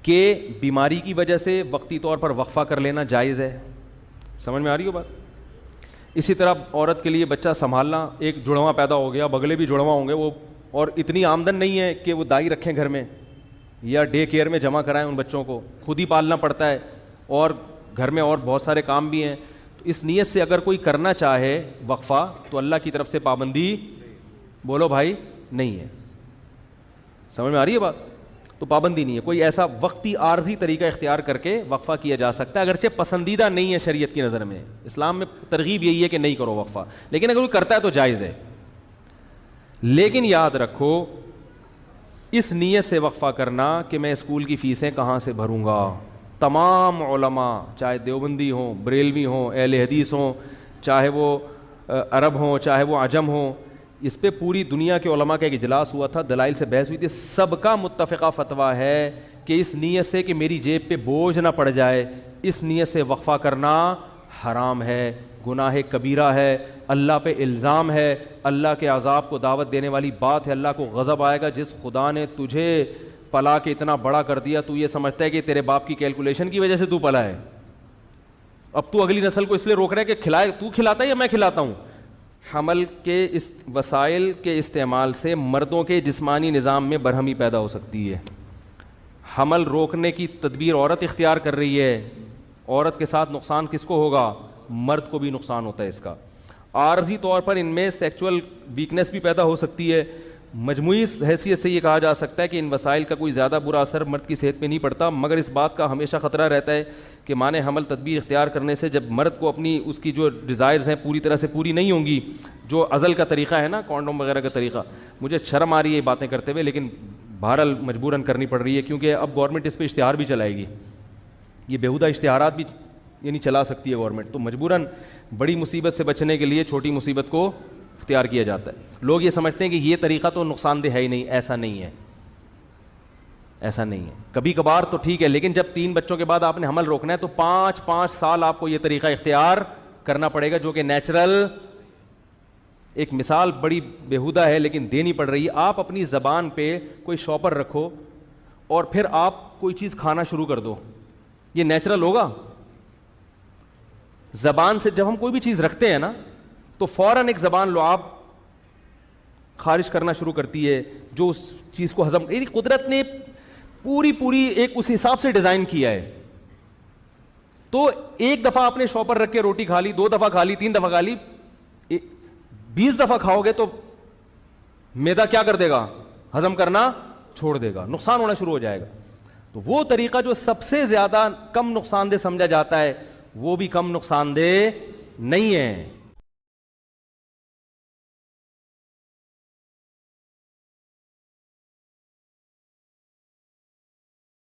کہ بیماری کی وجہ سے وقتی طور پر وقفہ کر لینا جائز ہے. سمجھ میں آ رہی ہو بات؟ اسی طرح عورت کے لیے بچہ سنبھالنا, ایک جڑواں پیدا ہو گیا, بگلے بھی جڑواں ہوں گے وہ, اور اتنی آمدن نہیں ہے کہ وہ دائی رکھیں گھر میں یا ڈے کیئر میں جمع کرائیں ان بچوں کو, خود ہی پالنا پڑتا ہے, اور گھر میں اور بہت سارے کام بھی ہیں. تو اس نیت سے اگر کوئی کرنا چاہے وقفہ تو اللہ کی طرف سے پابندی, بولو بھائی, نہیں ہے. سمجھ میں آ رہی ہے بات؟ تو پابندی نہیں ہے. کوئی ایسا وقتی عارضی طریقہ اختیار کر کے وقفہ کیا جا سکتا ہے, اگرچہ پسندیدہ نہیں ہے شریعت کی نظر میں. اسلام میں ترغیب یہی ہے کہ نہیں کرو وقفہ, لیکن اگر کوئی کرتا ہے تو جائز ہے. لیکن یاد رکھو, اس نیت سے وقفہ کرنا کہ میں اسکول کی فیسیں کہاں سے بھروں گا, تمام علماء چاہے دیوبندی ہوں, بریلوی ہوں, اہل حدیث ہوں, چاہے وہ عرب ہوں, چاہے وہ عجم ہوں, اس پہ پوری دنیا کے علماء کا ایک اجلاس ہوا تھا, دلائل سے بحث ہوئی تھی. سب کا متفقہ فتویٰ ہے کہ اس نیت سے کہ میری جیب پہ بوجھ نہ پڑ جائے, اس نیت سے وقفہ کرنا حرام ہے, گناہ کبیرہ ہے, اللہ پہ الزام ہے, اللہ کے عذاب کو دعوت دینے والی بات ہے, اللہ کو غضب آئے گا. جس خدا نے تجھے پلا کے اتنا بڑا کر دیا, تو یہ سمجھتا ہے کہ تیرے باپ کی کیلکولیشن کی وجہ سے تو پلا ہے, اب تو اگلی نسل کو اس لیے روک رہا ہے کہ کھلائے, تو کھلاتا ہے یا میں کھلاتا ہوں. حمل کے اس وسائل کے استعمال سے مردوں کے جسمانی نظام میں برہمی پیدا ہو سکتی ہے. حمل روکنے کی تدبیر عورت اختیار کر رہی ہے, عورت کے ساتھ نقصان کس کو ہوگا؟ مرد کو بھی نقصان ہوتا ہے اس کا. عارضی طور پر ان میں سیکچول ویکنس بھی پیدا ہو سکتی ہے. مجموعی حیثیت سے یہ کہا جا سکتا ہے کہ ان وسائل کا کوئی زیادہ برا اثر مرد کی صحت پہ نہیں پڑتا, مگر اس بات کا ہمیشہ خطرہ رہتا ہے کہ معنی حمل تدبیر اختیار کرنے سے جب مرد کو اپنی اس کی جو ڈیزائرز ہیں پوری طرح سے پوری نہیں ہوں گی, جو ازل کا طریقہ ہے نا, کانڈوم وغیرہ کا طریقہ, مجھے شرم آ رہی ہے یہ باتیں کرتے ہوئے, لیکن بہرحال مجبوراً کرنی پڑ رہی ہے کیونکہ اب گورنمنٹ اس پہ اشتہار بھی چلائے گی, یہ بیہودہ اشتہارات بھی یعنی چلا سکتی ہے گورنمنٹ, تو مجبوراً بڑی مصیبت سے بچنے کے لیے چھوٹی مصیبت کو اختیار کیا جاتا ہے. لوگ یہ سمجھتے ہیں کہ یہ طریقہ تو نقصان دہ ہے ہی نہیں, ایسا نہیں ہے, ایسا نہیں ہے. کبھی کبھار تو ٹھیک ہے, لیکن جب 3 بچوں کے بعد آپ نے حمل روکنا ہے تو 5 سال آپ کو یہ طریقہ اختیار کرنا پڑے گا, جو کہ نیچرل. ایک مثال بڑی بیہودہ ہے لیکن دینی پڑ رہی ہے. آپ اپنی زبان پہ کوئی شاپر رکھو اور پھر آپ کوئی چیز کھانا شروع کر دو, یہ نیچرل ہوگا؟ زبان سے جب ہم کوئی بھی چیز رکھتے ہیں نا تو فوراً ایک زبان لعاب خارج کرنا شروع کرتی ہے جو اس چیز کو ہضم, یعنی قدرت نے پوری ایک اس حساب سے ڈیزائن کیا ہے. تو ایک دفعہ آپ نے شاپر رکھ کے روٹی کھا لی, 2 دفعہ کھا لی, 3 دفعہ کھا لی, 20 دفعہ کھاؤ گے تو معدہ کیا کر دے گا؟ ہضم کرنا چھوڑ دے گا, نقصان ہونا شروع ہو جائے گا. تو وہ طریقہ جو سب سے زیادہ کم نقصان دہ سمجھا جاتا ہے وہ بھی کم نقصان دہ نہیں ہے.